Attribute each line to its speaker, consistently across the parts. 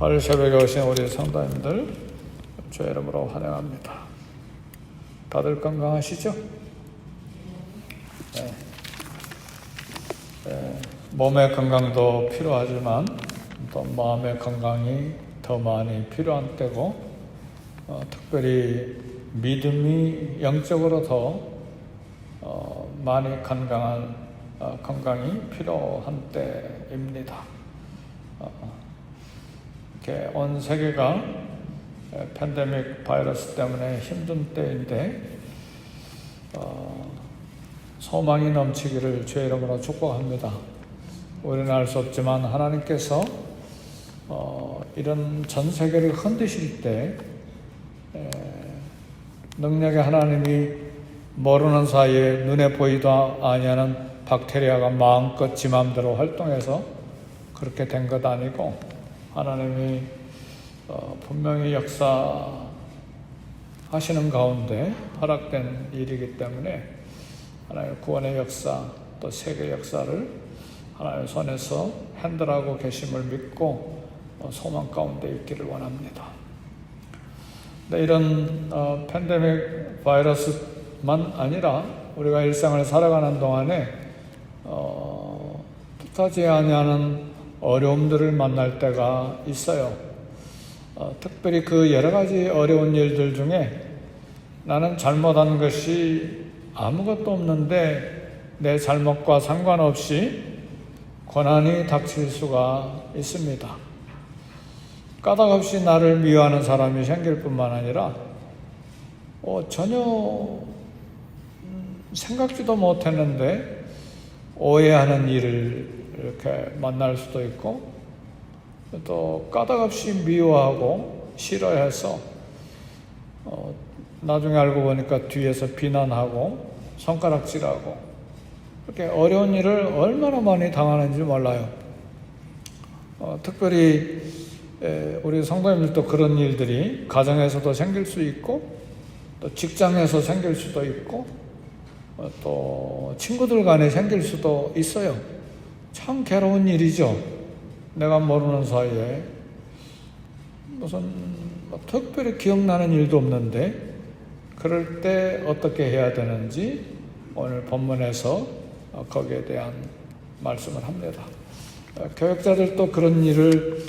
Speaker 1: 화요일 새벽에 오신 우리 성도님들 주의 이름으로 환영합니다. 다들 건강하시죠? 몸의 건강도 필요하지만 또 마음의 건강이 더 많이 필요한 때고, 특별히 믿음이 영적으로 더 많이 건강이 필요한 때입니다. 이렇게 온 세계가 팬데믹 바이러스 때문에 힘든 때인데 소망이 넘치기를 주의 이름으로 축복합니다. 우리는 알 수 없지만 하나님께서 이런 전 세계를 흔드실 때 능력의 하나님이 모르는 사이에 눈에 보이도 아니하는 박테리아가 마음껏 지 맘대로 활동해서 그렇게 된 것 아니고, 하나님이 분명히 역사하시는 가운데 허락된 일이기 때문에 하나님의 구원의 역사, 또 세계 역사를 하나님의 손에서 핸들하고 계심을 믿고 소망 가운데 있기를 원합니다. 이런 팬데믹 바이러스만 아니라 우리가 일상을 살아가는 동안에 뜻하지 아니하는 어려움들을 만날 때가 있어요. 특별히 그 여러 가지 어려운 일들 중에 나는 잘못한 것이 아무것도 없는데 내 잘못과 상관없이 고난이 닥칠 수가 있습니다. 까닭없이 나를 미워하는 사람이 생길 뿐만 아니라 전혀 생각지도 못했는데 오해하는 일을 이렇게 만날 수도 있고, 또 까닭없이 미워하고 싫어해서 나중에 알고 보니까 뒤에서 비난하고 손가락질하고, 이렇게 어려운 일을 얼마나 많이 당하는지 몰라요. 특별히 우리 성도님들도 그런 일들이 가정에서도 생길 수 있고, 또 직장에서 생길 수도 있고, 또 친구들 간에 생길 수도 있어요. 참 괴로운 일이죠. 내가 모르는 사이에 무슨 특별히 기억나는 일도 없는데, 그럴 때 어떻게 해야 되는지 오늘 본문에서 거기에 대한 말씀을 합니다. 교역자들도 그런 일을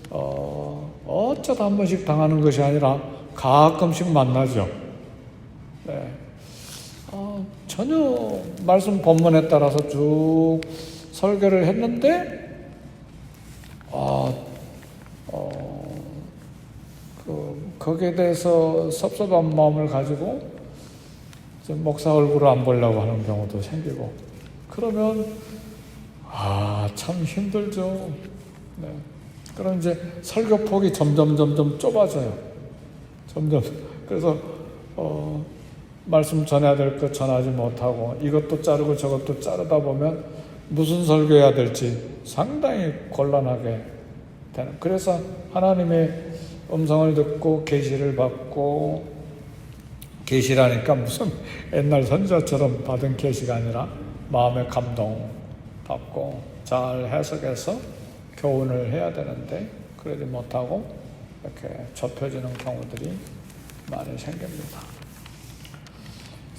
Speaker 1: 어쩌다 한 번씩 당하는 것이 아니라 가끔씩 만나죠. 전혀 말씀 본문에 따라서 쭉 설교를 했는데 거기에 대해서 섭섭한 마음을 가지고 목사 얼굴을 안 보려고 하는 경우도 생기고, 그러면 참 힘들죠. 그럼 이제 설교 폭이 점점 좁아져요. 그래서 말씀 전해야 될 것 전하지 못하고 이것도 자르고 저것도 자르다 보면 무슨 설교해야 될지 상당히 곤란하게 되는, 그래서 하나님의 음성을 듣고 계시를 받고, 계시라니까 무슨 옛날 선지자처럼 받은 계시가 아니라 마음의 감동 받고 잘 해석해서 교훈을 해야 되는데 그러지 못하고 이렇게 좁혀지는 경우들이 많이 생깁니다.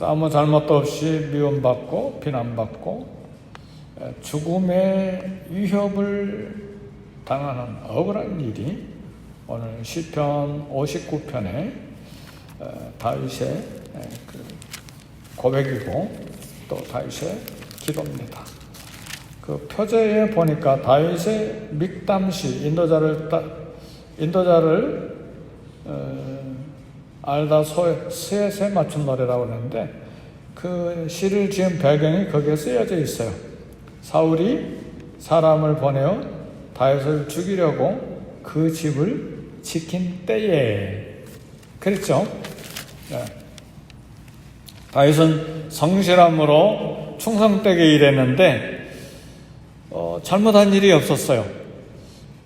Speaker 1: 아무 잘못도 없이 미움받고 비난받고 죽음의 위협을 당하는 억울한 일이 오늘 시편 59편에 다윗의 고백이고 또 다윗의 기도입니다. 그 표제에 보니까 다윗의 믹담시, 인도자를 알다 셋에 맞춘 노래라고 하는데, 그 시를 지은 배경이 거기에 쓰여져 있어요. 사울이 사람을 보내어 다윗을 죽이려고 그 집을 지킨 때에, 그랬죠. 다윗은 성실함으로 충성되게 일했는데 잘못한 일이 없었어요.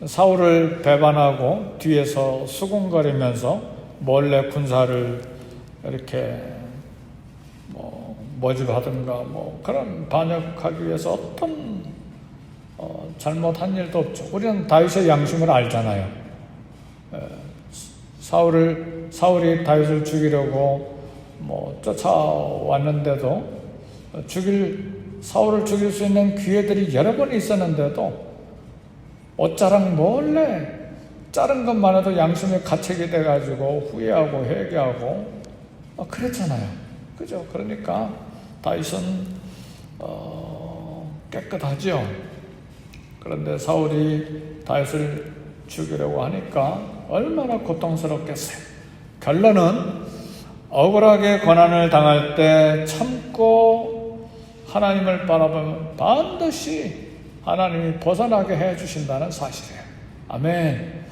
Speaker 1: 사울을 배반하고 뒤에서 수군거리면서 몰래 군사를 이렇게 모집하든가 그런 반역하기 위해서 어떤 잘못한 일도 없죠. 우리는 다윗의 양심을 알잖아요. 사울이 다윗을 죽이려고 쫓아왔는데도 사울을 죽일 수 있는 기회들이 여러 번 있었는데도 옷자락 몰래 자른 것만 해도 양심의 가책이 돼가지고 후회하고 회개하고 그랬잖아요. 그죠? 그러니까 다윗은 깨끗하죠. 그런데 사울이 다윗을 죽이려고 하니까 얼마나 고통스럽겠어요. 결론은 억울하게 고난을 당할 때 참고 하나님을 바라보면 반드시 하나님이 벗어나게 해주신다는 사실이에요. 아멘.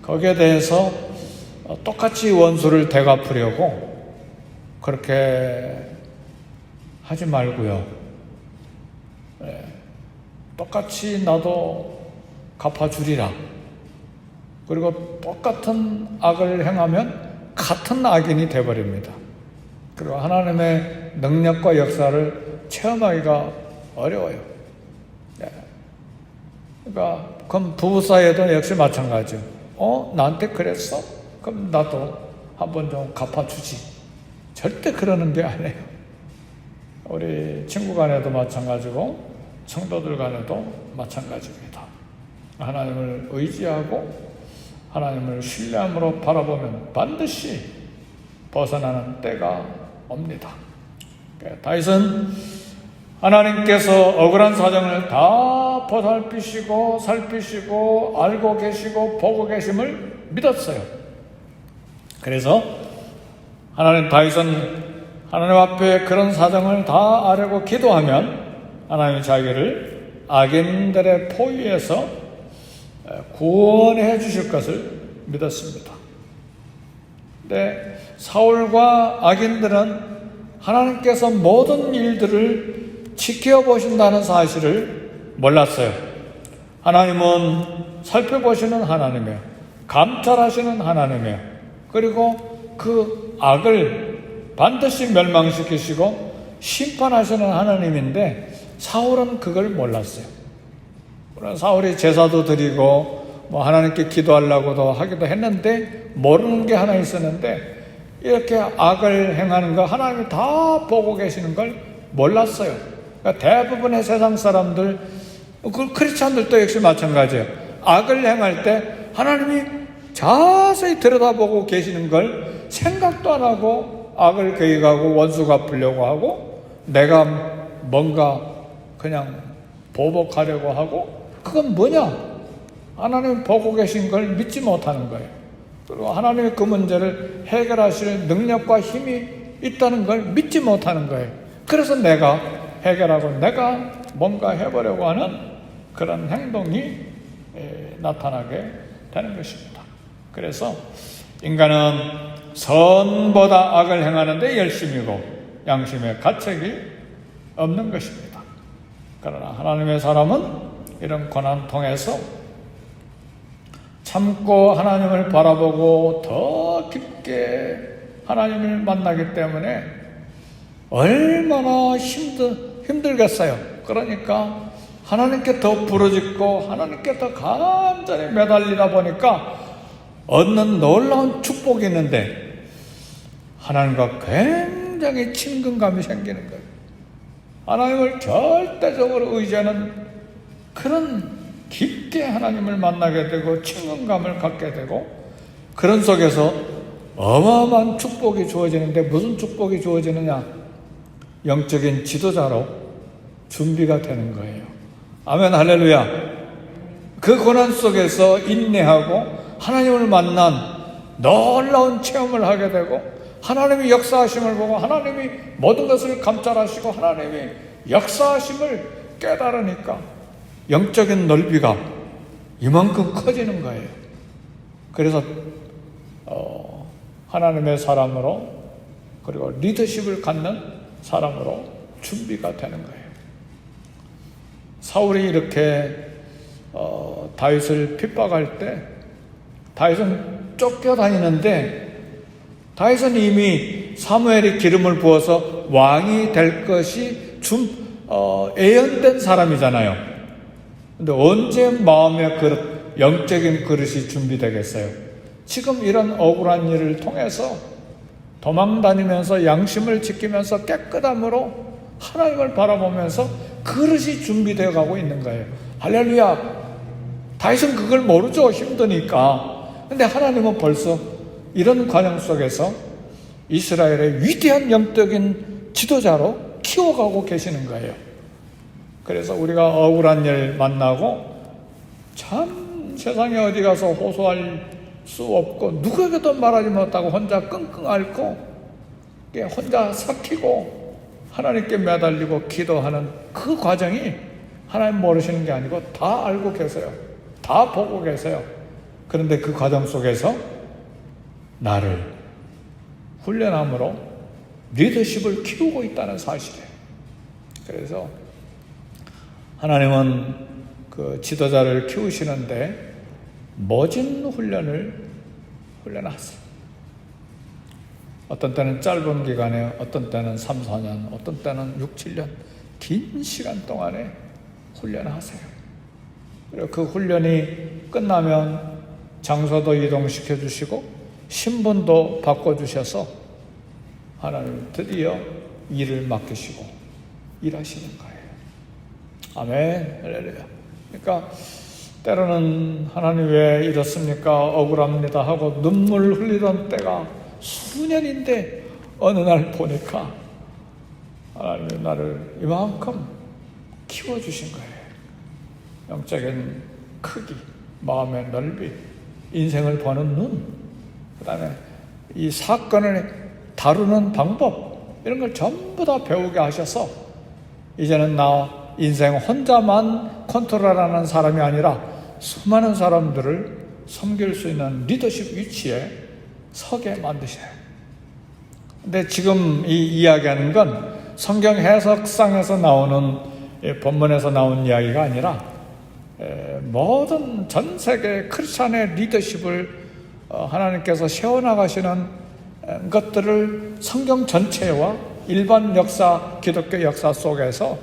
Speaker 1: 거기에 대해서 똑같이 원수를 되갚으려고 그렇게 하지 말고요. 똑같이 나도 갚아주리라. 그리고 똑같은 악을 행하면 같은 악인이 되어버립니다. 그리고 하나님의 능력과 역사를 체험하기가 어려워요. 그러니까 그럼 부부 사이에도 역시 마찬가지죠. 나한테 그랬어? 그럼 나도 한번 좀 갚아주지. 절대 그러는 게 아니에요. 우리 친구 간에도 마찬가지고 성도들 간에도 마찬가지입니다. 하나님을 의지하고 하나님을 신뢰함으로 바라보면 반드시 벗어나는 때가 옵니다. 다윗은 하나님께서 억울한 사정을 다 보살피시고 살피시고 알고 계시고 보고 계심을 믿었어요. 그래서 다윗은 하나님 앞에 그런 사정을 다 아뢰고 기도하면 하나님이 자기를 악인들의 포위에서 구원해 주실 것을 믿었습니다. 근데 사울과 악인들은 하나님께서 모든 일들을 지켜보신다는 사실을 몰랐어요. 하나님은 살펴보시는 하나님이에요. 감찰하시는 하나님이에요. 그리고 그 악을 반드시 멸망시키시고 심판하시는 하나님인데 사울은 그걸 몰랐어요. 사울이 제사도 드리고 하나님께 기도하려고도 하기도 했는데 모르는 게 하나 있었는데 이렇게 악을 행하는 거 하나님이 다 보고 계시는 걸 몰랐어요. 그러니까 대부분의 세상 사람들, 크리스찬들도 역시 마찬가지예요. 악을 행할 때 하나님이 자세히 들여다보고 계시는 걸 생각도 안 하고 악을 계획하고 원수 갚으려고 하고 내가 뭔가 그냥 보복하려고 하고 그건 뭐냐? 하나님이 보고 계신 걸 믿지 못하는 거예요. 그리고 하나님이 그 문제를 해결하실 능력과 힘이 있다는 걸 믿지 못하는 거예요. 그래서 내가 해결하고 내가 뭔가 해보려고 하는 그런 행동이 나타나게 되는 것입니다. 그래서 인간은 선보다 악을 행하는데 열심이고 양심의 가책이 없는 것입니다. 그러나 하나님의 사람은 이런 고난 통해서 참고 하나님을 바라보고 더 깊게 하나님을 만나기 때문에 얼마나 힘들겠어요. 그러니까 하나님께 더 부르짖고 하나님께 더 간절히 매달리다 보니까 얻는 놀라운 축복이 있는데 하나님과 굉장히 친근감이 생기는 거예요. 하나님을 절대적으로 의지하는 그런 깊게 하나님을 만나게 되고 친근감을 갖게 되고 그런 속에서 어마어마한 축복이 주어지는데 무슨 축복이 주어지느냐? 영적인 지도자로 준비가 되는 거예요. 아멘 할렐루야. 그 고난 속에서 인내하고 하나님을 만난 놀라운 체험을 하게 되고 하나님이 역사하심을 보고 하나님이 모든 것을 감찰하시고 하나님이 역사하심을 깨달으니까 영적인 넓이가 이만큼 커지는 거예요. 그래서 하나님의 사람으로 그리고 리더십을 갖는 사람으로 준비가 되는 거예요. 사울이 이렇게 다윗을 핍박할 때 다윗은 쫓겨다니는데 다윗은 이미 사무엘이 기름을 부어서 왕이 될 것이 예언된 사람이잖아요. 근데 언제 마음의 그릇, 영적인 그릇이 준비되겠어요? 지금 이런 억울한 일을 통해서 도망다니면서 양심을 지키면서 깨끗함으로 하나님을 바라보면서 그릇이 준비되어 가고 있는 거예요. 할렐루야. 다윗은 그걸 모르죠. 힘드니까. 근데 하나님은 벌써 이런 과정 속에서 이스라엘의 위대한 영적인 지도자로 키워가고 계시는 거예요. 그래서 우리가 억울한 일 만나고 참 세상에 어디 가서 호소할 수 없고 누구에게도 말하지 못하고 혼자 끙끙 앓고 혼자 삭히고 하나님께 매달리고 기도하는 그 과정이 하나님 모르시는 게 아니고 다 알고 계세요. 다 보고 계세요. 그런데 그 과정 속에서 나를 훈련함으로 리더십을 키우고 있다는 사실이에요. 그래서 하나님은 그 지도자를 키우시는데 멋진 훈련하세요. 어떤 때는 짧은 기간에, 어떤 때는 3, 4년, 어떤 때는 6, 7년 긴 시간 동안에 훈련하세요. 그리고 그 훈련이 끝나면 장소도 이동시켜 주시고 신분도 바꿔주셔서 하나님 드디어 일을 맡기시고 일하시는 거예요. 아멘. 할렐루야. 그러니까 때로는 하나님 왜 이렇습니까? 억울합니다 하고 눈물 흘리던 때가 수년인데 어느 날 보니까 하나님이 나를 이만큼 키워주신 거예요. 영적인 크기, 마음의 넓이, 인생을 보는 눈, 그 다음에 이 사건을 다루는 방법, 이런 걸 전부 다 배우게 하셔서 이제는 나 인생 혼자만 컨트롤하는 사람이 아니라 수많은 사람들을 섬길 수 있는 리더십 위치에 서게 만드셔요. 근데 지금 이 이야기하는 건 성경 해석상에서 나오는 본문에서 나온 이야기가 아니라 모든 전 세계 크리스찬의 리더십을 하나님께서 세워나가시는 것들을 성경 전체와 일반 역사, 기독교 역사 속에서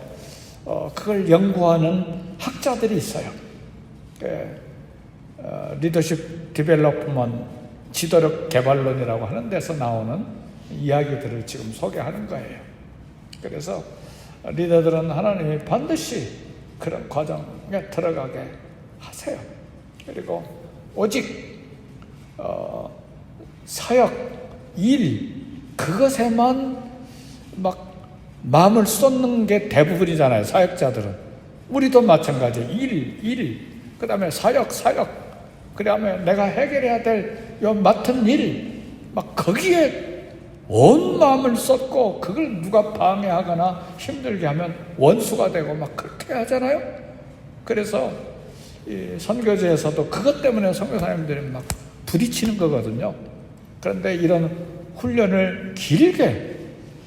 Speaker 1: 그걸 연구하는 학자들이 있어요. 리더십 디벨롭먼트, 지도력 개발론이라고 하는 데서 나오는 이야기들을 지금 소개하는 거예요. 그래서 리더들은 하나님이 반드시 그런 과정에 들어가게 하세요. 그리고 오직 사역, 일, 그것에만 막 마음을 쏟는 게 대부분이잖아요. 사역자들은. 우리도 마찬가지. 일, 그 다음에 사역, 그 다음에 내가 해결해야 될 요 맡은 일, 막 거기에 온 마음을 쏟고 그걸 누가 방해하거나 힘들게 하면 원수가 되고 막 그렇게 하잖아요. 그래서 이 선교제에서도 그것 때문에 선교사님들이 막 부딪히는 거거든요. 그런데 이런 훈련을 길게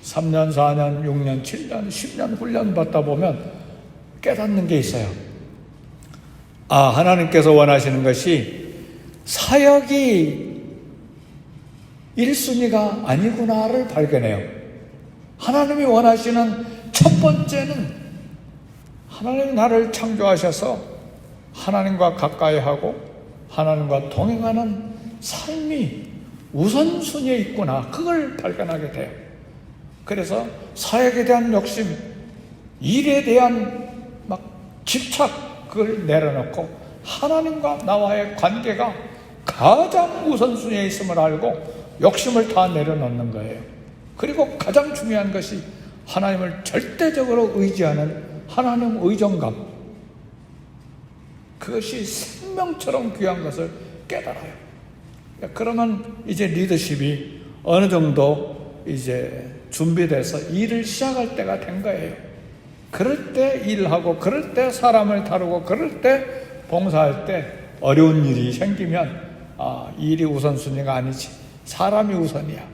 Speaker 1: 3년, 4년, 6년, 7년, 10년 훈련 받다 보면 깨닫는 게 있어요. 아, 하나님께서 원하시는 것이 사역이 1순위가 아니구나를 발견해요. 하나님이 원하시는 첫 번째는 하나님 나를 창조하셔서 하나님과 가까이 하고 하나님과 동행하는 삶이 우선순위에 있구나. 그걸 발견하게 돼요. 그래서 사역에 대한 욕심, 일에 대한 막 집착, 그걸 내려놓고 하나님과 나와의 관계가 가장 우선순위에 있음을 알고 욕심을 다 내려놓는 거예요. 그리고 가장 중요한 것이 하나님을 절대적으로 의지하는 하나님 의존감. 그것이 생명처럼 귀한 것을 깨달아요. 그러면 이제 리더십이 어느 정도 이제 준비돼서 일을 시작할 때가 된 거예요. 그럴 때 일하고, 그럴 때 사람을 다루고, 그럴 때 봉사할 때 어려운 일이 생기면 일이 우선순위가 아니지, 사람이 우선이야.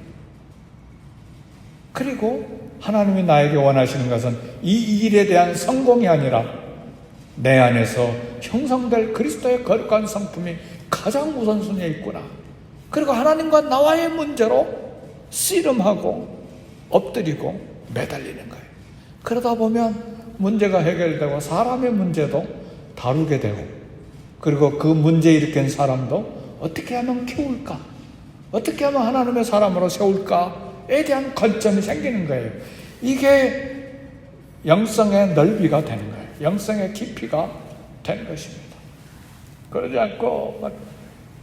Speaker 1: 그리고 하나님이 나에게 원하시는 것은 이 일에 대한 성공이 아니라 내 안에서 형성될 그리스도의 거룩한 성품이 가장 우선순위에 있구나. 그리고 하나님과 나와의 문제로 씨름하고 엎드리고 매달리는 거예요. 그러다 보면 문제가 해결되고 사람의 문제도 다루게 되고, 그리고 그 문제 일으킨 사람도 어떻게 하면 키울까? 어떻게 하면 하나님의 사람으로 세울까에 대한 관점이 생기는 거예요. 이게 영성의 넓이가 되는 거예요. 영성의 깊이가 되는 것입니다. 그러지 않고 막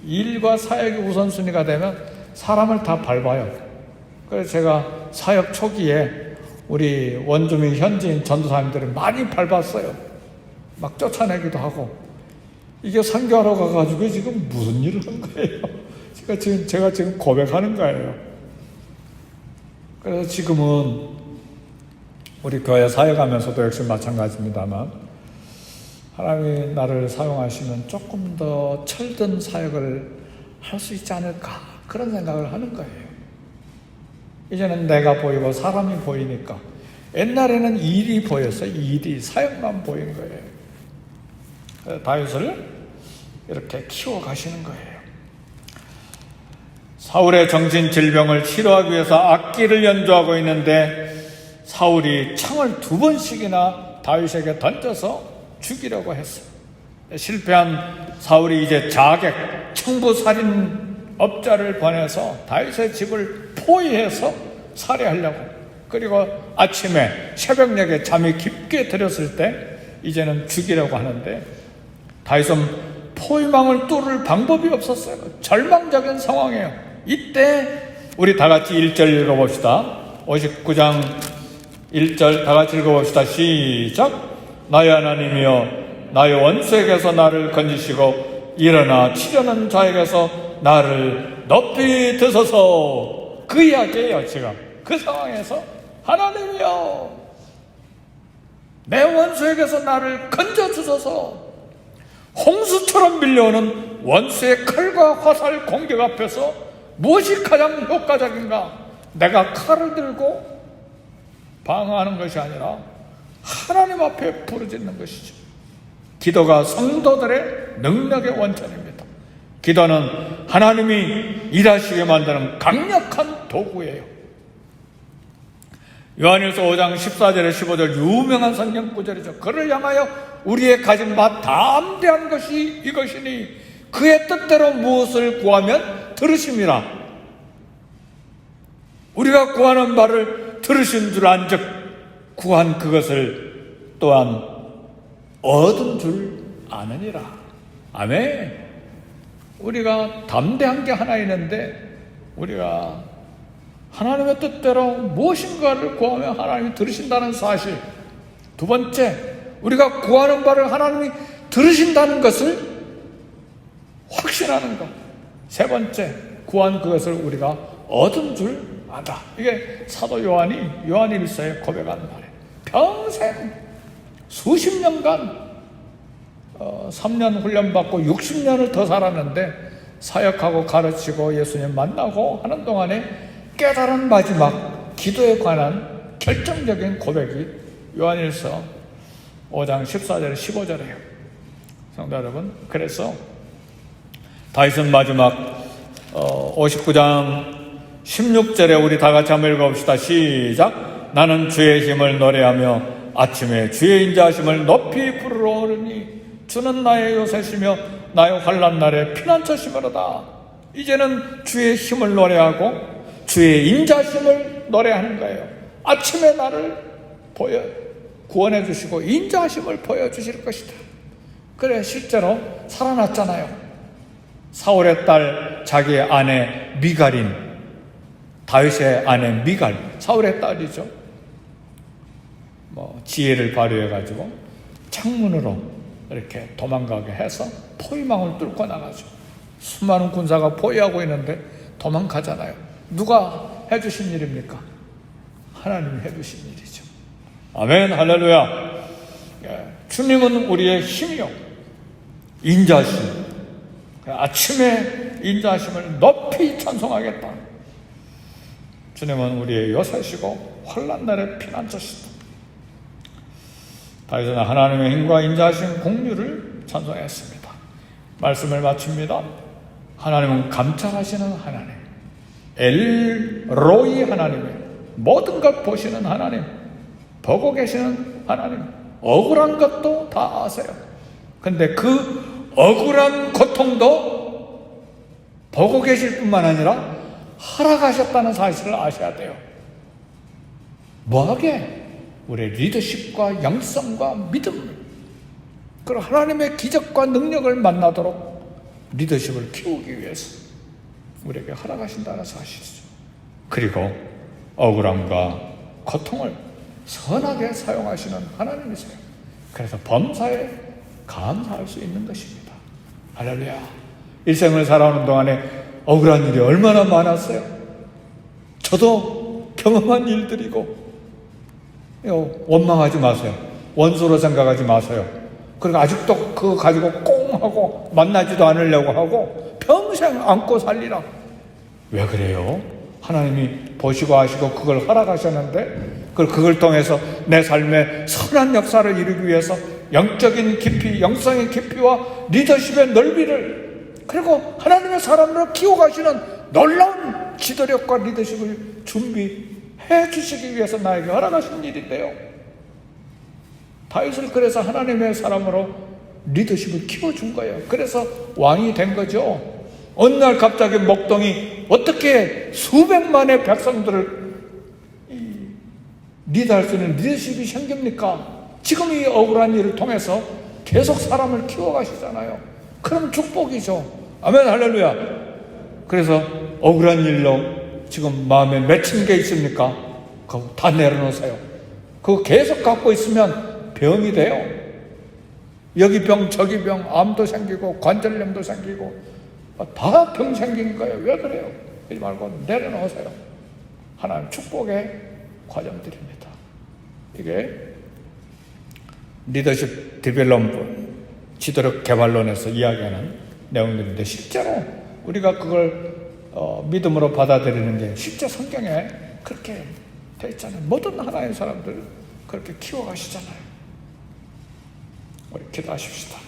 Speaker 1: 일과 사역이 우선순위가 되면 사람을 다 밟아요. 그래서 제가 사역 초기에 우리 원주민 현지인 전도사님들을 많이 밟았어요. 막 쫓아내기도 하고. 이게 선교하러 가가지고 지금 무슨 일을 한 거예요? 제가 지금 고백하는 거예요. 그래서 지금은 우리 교회 사역하면서도 역시 마찬가지입니다만 하나님이 나를 사용하시면 조금 더 철든 사역을 할 수 있지 않을까 그런 생각을 하는 거예요. 이제는 내가 보이고 사람이 보이니까 옛날에는 일이 보였어요. 일이 사역만 보인 거예요. 다윗을 이렇게 키워가시는 거예요. 사울의 정신질병을 치료하기 위해서 악기를 연주하고 있는데 사울이 창을 2번씩이나 다윗에게 던져서 죽이려고 했어요. 실패한 사울이 이제 자객, 청부살인업자를 보내서 다윗의 집을 포위해서 살해하려고. 그리고 아침에 새벽녘에 잠이 깊게 들었을 때 이제는 죽이려고 하는데 다윗은 포위망을 뚫을 방법이 없었어요. 절망적인 상황이에요. 이때 우리 다 같이 1절 읽어봅시다. 59장 1절 다 같이 읽어봅시다. 시작. 나의 하나님이여 나의 원수에게서 나를 건지시고 일어나 치려는 자에게서 나를 높이 드소서. 그 이야기예요. 지금 그 상황에서 하나님이여 내 원수에게서 나를 건져주소서. 홍수처럼 밀려오는 원수의 칼과 화살 공격 앞에서 무엇이 가장 효과적인가? 내가 칼을 들고 방어하는 것이 아니라 하나님 앞에 부르짖는 것이죠. 기도가 성도들의 능력의 원천입니다. 기도는 하나님이 일하시게 만드는 강력한 도구예요. 요한일서 5장 14절에 15절 유명한 성경 구절이죠. 그를 향하여 우리의 가진 바 담대한 것이 이것이니 그의 뜻대로 무엇을 구하면 들으심이라. 우리가 구하는 바를 들으신 줄 안즉 구한 그것을 또한 얻은 줄 아느니라. 아멘. 우리가 담대한 게 하나 있는데 우리가 하나님의 뜻대로 무엇인가를 구하면 하나님이 들으신다는 사실. 2번째, 우리가 구하는 바를 하나님이 들으신다는 것을 확신하는 것. 3번째, 구한 그것을 우리가 얻은 줄 안다. 이게 사도 요한이 요한일서에 고백하는 말이에요. 평생 수십 년간 3년 훈련받고 60년을 더 살았는데 사역하고 가르치고 예수님 만나고 하는 동안에 깨달은 마지막 기도에 관한 결정적인 고백이 요한일서 5장 14절 15절이에요. 성도 여러분, 그래서 다윗은 마지막 59장 16절에 우리 다 같이 한번 읽어봅시다. 시작. 나는 주의 힘을 노래하며 아침에 주의 인자하심을 높이 부르러 오르니 주는 나의 요새시며 나의 환난 날에 피난처시므로다. 이제는 주의 힘을 노래하고 주의 인자심을 노래하는 거예요. 아침에 나를 구원해 주시고 인자심을 보여주실 것이다. 그래 실제로 살아났잖아요. 사울의 딸 자기의 아내 미갈인, 다윗의 아내 미갈, 사울의 딸이죠. 지혜를 발휘해가지고 창문으로 이렇게 도망가게 해서 포위망을 뚫고 나가죠. 수많은 군사가 포위하고 있는데 도망가잖아요. 누가 해주신 일입니까? 하나님이 해주신 일이죠. 아멘, 할렐루야. 주님은 우리의 힘이요, 인자심. 아침에 인자심을 높이 찬송하겠다. 주님은 우리의 요새시고 환난 날의 피난처시다. 다윗은 하나님의 힘과 인자하신 공유를 찬송했습니다. 말씀을 마칩니다. 하나님은 감찰하시는 하나님, 엘로이 하나님의 모든 것 보시는 하나님, 보고 계시는 하나님, 억울한 것도 다 아세요. 근데 그 억울한 고통도 보고 계실 뿐만 아니라 허락하셨다는 사실을 아셔야 돼요. 뭐하게? 우리의 리더십과 영성과 믿음, 그리고 하나님의 기적과 능력을 만나도록 리더십을 키우기 위해서 우리에게 허락하신다는 사실이죠. 그리고 억울함과 고통을 선하게 사용하시는 하나님이세요. 그래서 범사에 감사할 수 있는 것입니다. 할렐루야. 일생을 살아오는 동안에 억울한 일이 얼마나 많았어요. 저도 경험한 일들이고, 원망하지 마세요. 원수로 생각하지 마세요. 그리고 아직도 그거 가지고 꽁 하고 만나지도 않으려고 하고 평생 안고 살리라. 왜 그래요? 하나님이 보시고 하시고 그걸 허락하셨는데, 그걸 통해서 내 삶에 선한 역사를 이루기 위해서 영적인 깊이, 영성의 깊이와 리더십의 넓이를, 그리고 하나님의 사람으로 키워가시는 놀라운 지도력과 리더십을 준비해 주시기 위해서 나에게 허락하신 일인데요. 다윗을 그래서 하나님의 사람으로 리더십을 키워준 거예요. 그래서 왕이 된 거죠. 어느 날 갑자기 목동이 어떻게 수백만의 백성들을 리드할 수 있는 리더십이 생깁니까? 지금 이 억울한 일을 통해서 계속 사람을 키워가시잖아요. 그럼 축복이죠. 아멘, 할렐루야. 그래서 억울한 일로 지금 마음에 맺힌 게 있습니까? 그거 다 내려놓으세요. 그거 계속 갖고 있으면 병이 돼요. 여기 병 저기 병, 암도 생기고 관절염도 생기고 다 병 생기는 거예요. 왜 그래요? 그러지 말고 내려놓으세요. 하나님 축복의 과정들입니다. 이게 리더십 디벨롭먼트, 지도력 개발론에서 이야기하는 내용들인데, 실제로 우리가 그걸 믿음으로 받아들이는 게 실제 성경에 그렇게 돼 있잖아요. 모든 하나의 사람들 그렇게 키워가시잖아요. 우리 기도하십시다.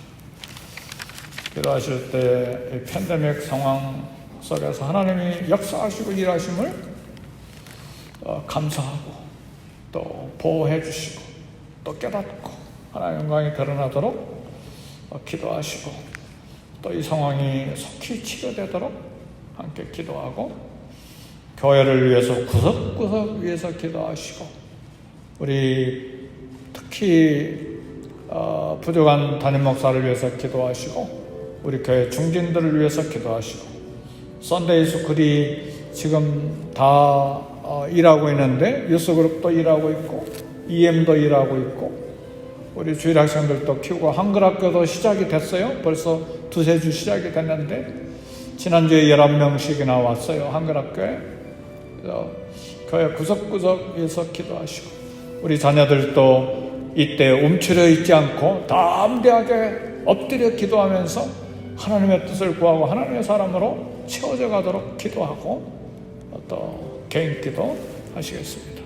Speaker 1: 기도하실 때 팬데믹 상황 속에서 하나님이 역사하시고 일하심을 감사하고 또 보호해 주시고 또 깨닫고 하나님의 영광이 드러나도록 기도하시고, 또 이 상황이 속히 치료되도록 함께 기도하고, 교회를 위해서 구석구석 위해서 기도하시고, 우리 특히 부족한 담임 목사를 위해서 기도하시고, 우리 교회 중진들을 위해서 기도하시고, 썬데이 스쿨이 지금 다 일하고 있는데 유스그룹도 일하고 있고 EM도 일하고 있고, 우리 주일 학생들도 키우고 한글학교도 시작이 됐어요. 벌써 두세 주 시작이 됐는데 지난주에 11명씩이나 왔어요. 한글학교에. 교회 구석구석에서 기도하시고, 우리 자녀들도 이때 움츠려 있지 않고 담대하게 엎드려 기도하면서 하나님의 뜻을 구하고 하나님의 사람으로 채워져 가도록 기도하고 또 개인 기도 하시겠습니다.